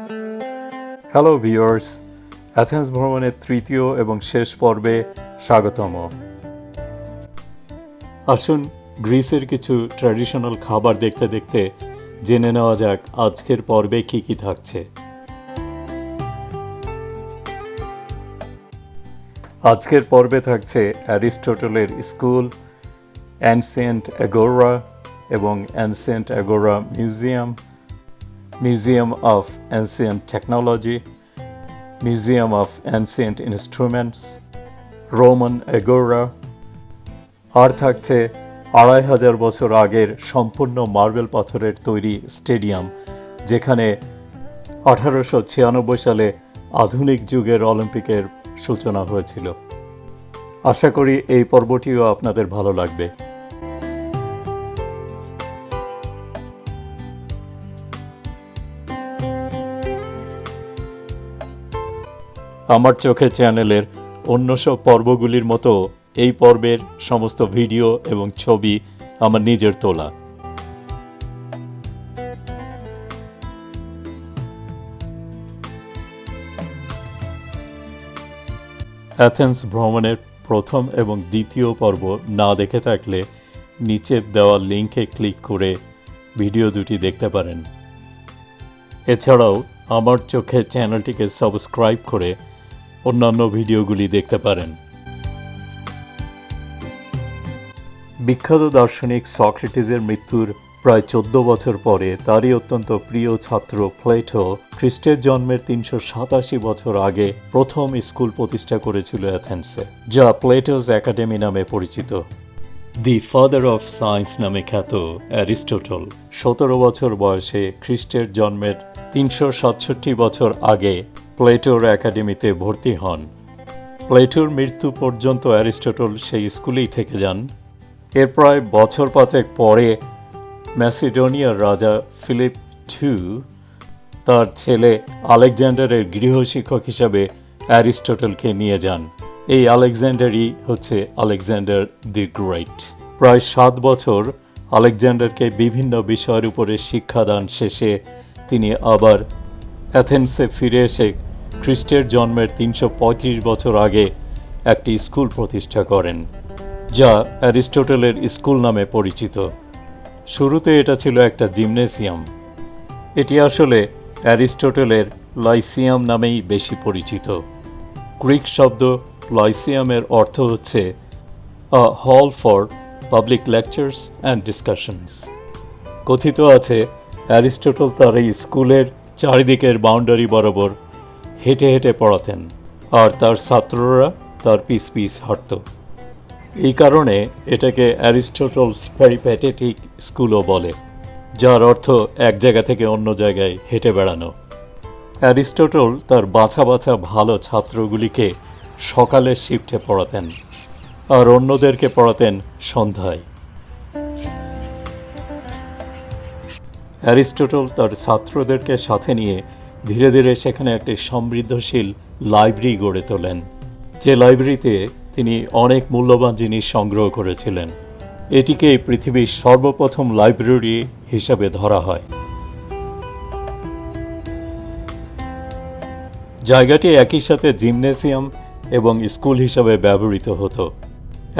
Hello viewers, Athens ভ্রমণের তৃতীয় এবং শেষ পর্বে স্বাগতম। আসুন গ্রিসের কিছু ট্র্যাডিশনাল খাবার দেখতে দেখতে জেনে নেওয়া যাক আজকের পর্বে কী কী থাকছে। আজকের পর্বে থাকছে অ্যারিস্টটলের স্কুল, অ্যানসিয়েন্ট অ্যাগোরা এবং ancient Agora museum, museum of ancient technology, museum of ancient instruments, Roman Agora, আর থাকছে ২৫০০ বছর আগের সম্পূর্ণ মার্বেল পাথরের তৈরি স্টেডিয়াম, যেখানে ১৮৯৬ সালে আধুনিক যুগের অলিম্পিকের সূচনা হয়েছিল। আশা করি এই পর্বটিও আপনাদের ভালো লাগবে। আমার চোখে চ্যানেলের অন্য সব পর্বগুলির মতো এই পর্বের সমস্ত ভিডিও এবং ছবি আমার নিজের তোলা। অ্যাথেন্স ভ্রমণের প্রথম এবং দ্বিতীয় পর্ব না দেখে থাকলে নিচের দেওয়া লিঙ্কে ক্লিক করে ভিডিও দুটি দেখতে পারেন। এছাড়াও আমার চোখে চ্যানেলটিকে সাবস্ক্রাইব করে অন্যান্য ভিডিওগুলি দেখতে পারেন। বিখ্যাত দার্শনিক সক্রেটিসের মৃত্যুর প্রায় ১৪ বছর পরে তারই অত্যন্ত প্রিয় ছাত্র প্লেটো খ্রিস্টের জন্মের ৩৮৭ বছর আগে প্রথম স্কুল প্রতিষ্ঠা করেছিল অ্যাথেন্সে, যা প্লেটোস একাডেমি নামে পরিচিত। দি ফাদার অফ সায়েন্স নামে খ্যাত অ্যারিস্টটল ১৭ বছর বয়সে খ্রিস্টের জন্মের ৩৬৭ বছর আগে প্লেটোর একাডেমিতে ভর্তি হন। প্লেটোর মৃত্যু পর্যন্ত অ্যারিস্টটল সেই স্কুলেই থেকে যান। এর প্রায় বছর ৫ পরে ম্যাসিডোনিয়ার রাজা ফিলিপ II তার ছেলে আলেকজান্ডারের গৃহশিক্ষক হিসাবে অ্যারিস্টটলকে নিয়ে যান। এই আলেকজান্ডারই হচ্ছে আলেকজান্ডার দি গ্রেট। প্রায় ৭ বছর আলেকজান্ডারকে বিভিন্ন বিষয়ের উপরে শিক্ষাদান শেষে তিনি আবার অ্যাথেন্সে ফিরে এসে খ্রিস্টের জন্মের ৩৩৫ বছর আগে একটি স্কুল প্রতিষ্ঠা করেন, যা অ্যারিস্টটলের স্কুল নামে পরিচিত। শুরুতে এটা ছিল একটা জিমনেসিয়াম। এটি আসলে অ্যারিস্টটলের লাইসিয়াম নামেই বেশি পরিচিত। গ্রিক শব্দ লাইসিয়ামের অর্থ হচ্ছে আ হল for public lectures and discussions. কথিত আছে অ্যারিস্টটল তার এই স্কুলের চারিদিকের বাউন্ডারি বরাবর হেঁটে হেঁটে পড়াতেন, আর তার ছাত্ররা তার পিছ পিছ হাঁটত। এই কারণে এটাকে অ্যারিস্টটলস পেরিপ্যাটেটিক স্কুলও বলে, যার অর্থ এক জায়গা থেকে অন্য জায়গায় হেঁটে বেড়ানো। অ্যারিস্টটল তার বাছা বাছা ভালো ছাত্রগুলিকে সকালের শিফটে পড়াতেন, আর অন্যদেরকে পড়াতেন সন্ধ্যায়। অ্যারিস্টটল তার ছাত্রদেরকে সাথে নিয়ে ধীরে ধীরে সেখানে একটি সমৃদ্ধশীল লাইব্রেরি গড়ে তোলেন, যে লাইব্রেরিতে তিনি অনেক মূল্যবান জিনিস সংগ্রহ করেছিলেন। এটিকে পৃথিবীর সর্বপ্রথম লাইব্রেরি হিসাবে ধরা হয়। জায়গাটি একই সাথে জিমনেসিয়াম এবং স্কুল হিসাবে ব্যবহৃত হতো।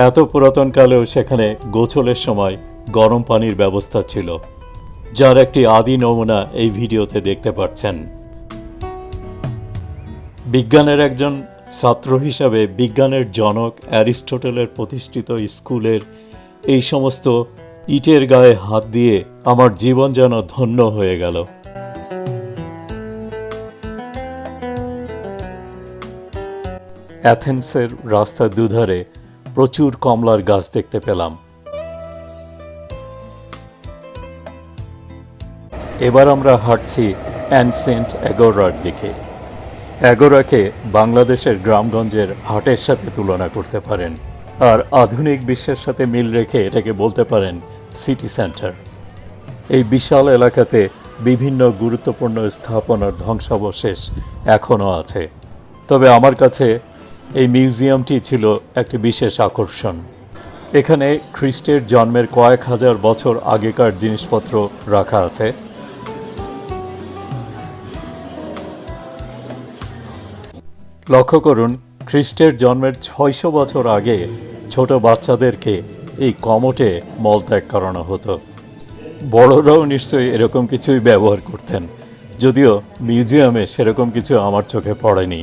এত পুরাতন কালেও সেখানে গোসলের সময় গরম পানির ব্যবস্থা ছিল, যার একটি আদি নমুনা এই ভিডিওতে দেখতে পাচ্ছেন। বিজ্ঞানের একজন ছাত্র হিসাবে বিজ্ঞানের জনক অ্যারিস্টটলের প্রতিষ্ঠিত স্কুলের এই সমস্ত ইটের গায়ে হাত দিয়ে আমার জীবন যেন ধন্য হয়ে গেল। অ্যাথেন্সের রাস্তার দুধারে প্রচুর কমলার গাছ দেখতে পেলাম। এবার আমরা হাঁটছি অ্যানসিয়েন্ট অ্যাগোরার দিকে। অ্যাগোরাকে বাংলাদেশের গ্রামগঞ্জের হাটের সাথে তুলনা করতে পারেন, আর আধুনিক বিশ্বের সাথে মিল রেখে এটাকে বলতে পারেন সিটি সেন্টার। এই বিশাল এলাকাতে বিভিন্ন গুরুত্বপূর্ণ স্থাপনার ধ্বংসাবশেষ এখনও আছে। তবে আমার কাছে এই মিউজিয়ামটি ছিল একটি বিশেষ আকর্ষণ। এখানে খ্রিস্টের জন্মের কয়েক হাজার বছর আগেকার জিনিসপত্র রাখা আছে। লক্ষ্য করুন, খ্রিস্টের জন্মের 600 বছর আগে ছোট বাচ্চাদেরকে এই কমোটে মলত্যাগ করানো হতো। বড়রাও নিশ্চয়ই এরকম কিছুই ব্যবহার করতেন, যদিও মিউজিয়ামে সেরকম কিছু আমার চোখে পড়েনি।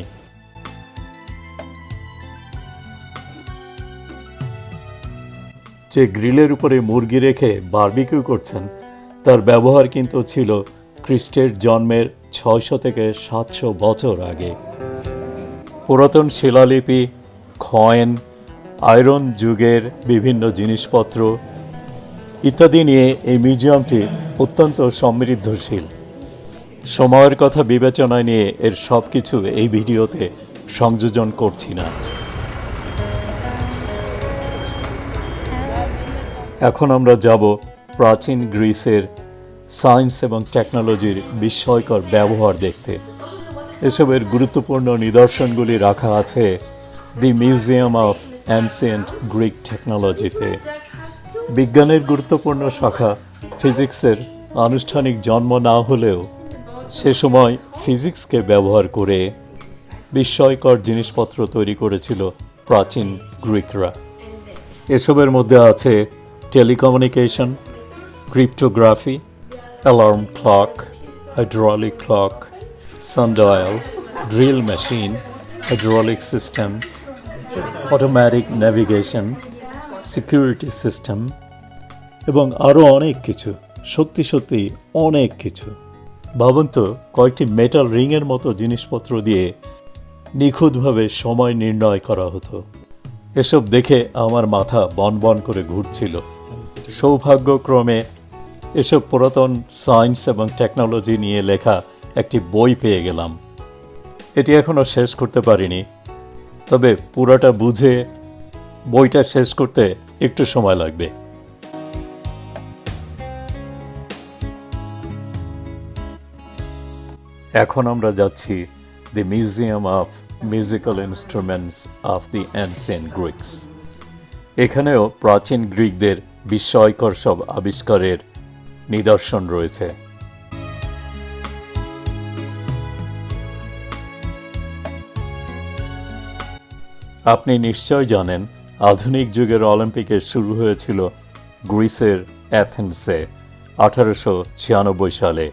যে গ্রিলের উপরে মুরগি রেখে বারবিকিউ করছেন, তার ব্যবহার কিন্তু ছিল খ্রিস্টের জন্মের 600 থেকে 700 বছর আগে। পুরাতন শিলালিপি, কয়েন, আয়রন যুগের বিভিন্ন জিনিসপত্র ইত্যাদি নিয়ে এই মিউজিয়ামটি অত্যন্ত সমৃদ্ধশীল। সময়ের কথা বিবেচনায় নিয়ে এর সব কিছু এই ভিডিওতে সংযোজন করছি না। এখন আমরা যাব প্রাচীন গ্রিসের সায়েন্স এবং টেকনোলজির বিস্ময়কর ব্যবহার দেখতে। এসবের গুরুত্বপূর্ণ নিদর্শনগুলি রাখা আছে দি মিউজিয়াম অফ অ্যানসিয়েন্ট গ্রিক টেকনোলজিতে। বিজ্ঞানের গুরুত্বপূর্ণ শাখা ফিজিক্সের আনুষ্ঠানিক জন্ম না হলেও সে সময় ফিজিক্সকে ব্যবহার করে বিস্ময়কর জিনিসপত্র তৈরি করেছিল প্রাচীন গ্রিকরা। এসবের মধ্যে আছে telecommunication, cryptography, alarm clock, hydraulic clock, sundial, drill machine, hydraulic systems, automatic navigation, security system এবং আরও অনেক কিছু। সত্যি সত্যি অনেক কিছু। ভাবুন তো, কয়েকটি মেটাল রিংয়ের মতো জিনিসপত্র দিয়ে নিখুঁতভাবে সময় নির্ণয় করা হতো। এসব দেখে আমার মাথা বনবন করে ঘুরছিল। সৌভাগ্যক্রমে এসব পুরাতন সায়েন্স এবং টেকনোলজি নিয়ে লেখা একটি বই পেয়ে গেলাম। এটি এখনও শেষ করতে পারিনি, তবে পুরাটা বুঝে বইটা শেষ করতে একটু সময় লাগবে। এখন আমরা যাচ্ছি the museum of musical instruments of the ancient Greeks. এখানেও প্রাচীন গ্রিকদের বিস্ময়কর সব আবিষ্কারের নিদর্শন রয়েছে। আপনি নিশ্চয় জানেন, আধুনিক যুগের অলিম্পিকের শুরু হয়েছিল গ্রিসের অ্যাথেন্সে 1896 সালে।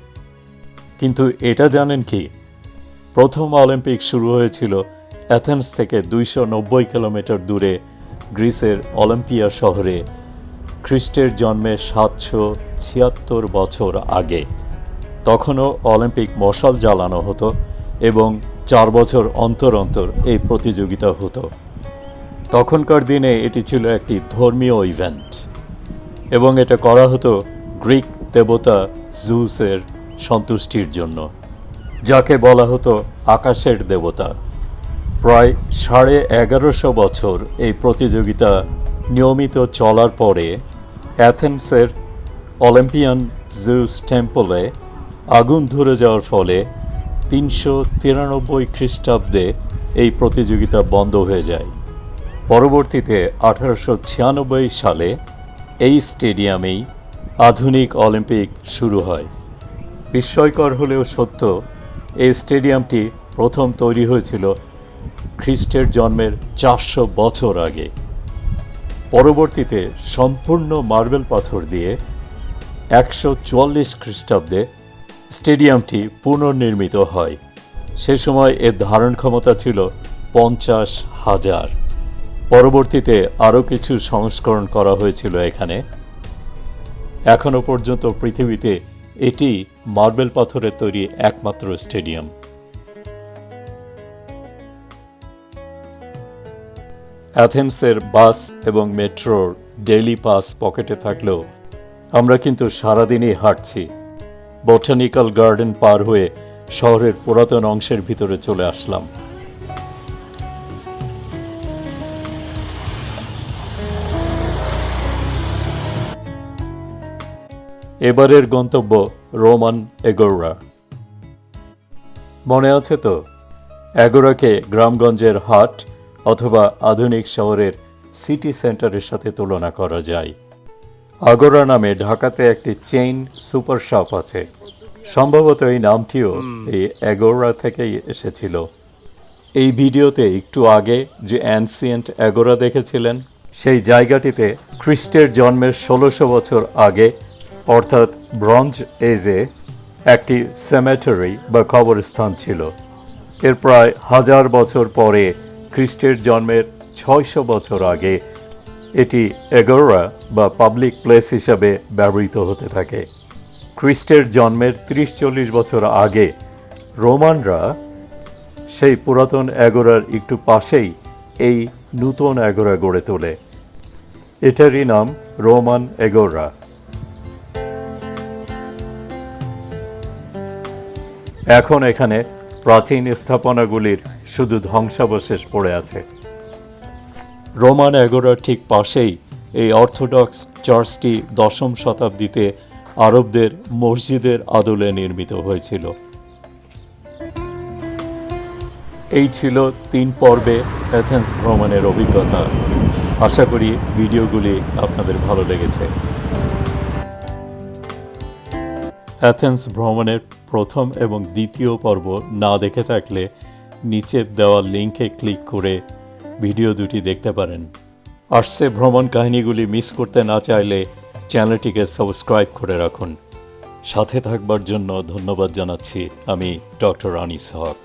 কিন্তু এটা জানেন কি, প্রথম অলিম্পিক শুরু হয়েছিল অ্যাথেন্স থেকে 290 কিলোমিটার দূরে গ্রিসের অলিম্পিয়া শহরে খ্রিস্টের জন্মের 776 বছর আগে। তখনও অলিম্পিক মশাল জ্বালানো হতো এবং 4 বছর অন্তর অন্তর এই প্রতিযোগিতা হতো। তখনকার দিনে এটি ছিল একটি ধর্মীয় ইভেন্ট এবং এটা করা হতো গ্রিক দেবতা জুসের সন্তুষ্টির জন্য, যাকে বলা হতো আকাশের দেবতা। প্রায় 1150 বছর এই প্রতিযোগিতা নিয়মিত চলার পরে অ্যাথেন্সের অলিম্পিয়ান জিউস টেম্পলে আগুন ধরে যাওয়ার ফলে 393 খ্রিস্টাব্দে এই প্রতিযোগিতা বন্ধ হয়ে যায়। পরবর্তীতে 1896 সালে এই স্টেডিয়ামেই আধুনিক অলিম্পিক শুরু হয়। বিস্ময়কর হলেও সত্য, এই স্টেডিয়ামটি প্রথম তৈরি হয়েছিল খ্রিস্টের জন্মের 400 বছর আগে। পরবর্তীতে সম্পূর্ণ মার্বেল পাথর দিয়ে 144 খ্রিস্টাব্দে স্টেডিয়ামটি পুনর্নির্মিত হয়। সে সময় এর ধারণ ক্ষমতা ছিল 50,000। পরবর্তীতে আরও কিছু সংস্করণ করা হয়েছিল এখানে। এখনও পর্যন্ত পৃথিবীতে এটি মার্বেল পাথরের তৈরি একমাত্র স্টেডিয়াম। অ্যাথেন্সের বাস এবং মেট্রোর ডেইলি পাস পকেটে থাকলেও আমরা কিন্তু সারাদিনই হাঁটছি। বোটানিক্যাল গার্ডেন পার হয়ে শহরের পুরাতন অংশের ভিতরে চলে আসলাম। এবারের গন্তব্য রোমান এগোরা। মনে আছে তো, এগোরাকে গ্রামগঞ্জের হাট অথবা আধুনিক শহরের সিটি সেন্টারের সাথে তুলনা করা যায়। আগোরা নামে ঢাকাতে একটি চেইন সুপার শপ আছে। সম্ভবত এই নামটিও এই এগোরা থেকেই এসেছিল। এই ভিডিওতে একটু আগে যে অ্যানসিয়েন্ট অ্যাগোরা দেখেছিলেন, সেই জায়গাটিতে খ্রিস্টের জন্মের ১৬০০ বছর আগে অর্থাৎ ব্রঞ্জ এজে একটি সেমেটারি বা কবরস্থান ছিল। এর প্রায় ১০০০ বছর পরে খ্রিস্টের জন্মের ৬০০ বছর আগে এটি এগোরা বা পাবলিক প্লেস হিসাবে ব্যবহৃত হতে থাকে। খ্রিস্টের জন্মের ৩০-৪০ বছর আগে রোমানরা সেই পুরাতন অ্যাগোরার একটু পাশেই এই নূতন অ্যাগোরা গড়ে তোলে। এটারই নাম রোমান অ্যাগোরা। এখন এখানে প্রাচীন স্থাপনাগুলির শুধু ধ্বংসাবশেষ পড়ে আছে। রোমান অ্যাগোরার ঠিক পাশেই এই অর্থোডক্স চার্চটি ১০ম শতাব্দীতে আরবদের মসজিদের আদলে নির্মিত হয়েছিল। এই ছিল ৩ পর্বে অ্যাথেন্স ভ্রমণের অভিজ্ঞতা। আশা করি ভিডিওগুলি আপনাদের ভালো লেগেছে। অ্যাথেন্স ভ্রমণের প্রথম এবং দ্বিতীয় পর্ব না দেখে থাকলে নিচের দেওয়া লিঙ্কে ক্লিক করে ভিডিও দুটি দেখতে পারেন। আসছে ভ্রমণ কাহিনীগুলি মিস করতে না চাইলে চ্যানেলটিকে সাবস্ক্রাইব করে রাখুন। সাথে থাকবার জন্য ধন্যবাদ জানাচ্ছি। আমি ডক্টর আনিস হক।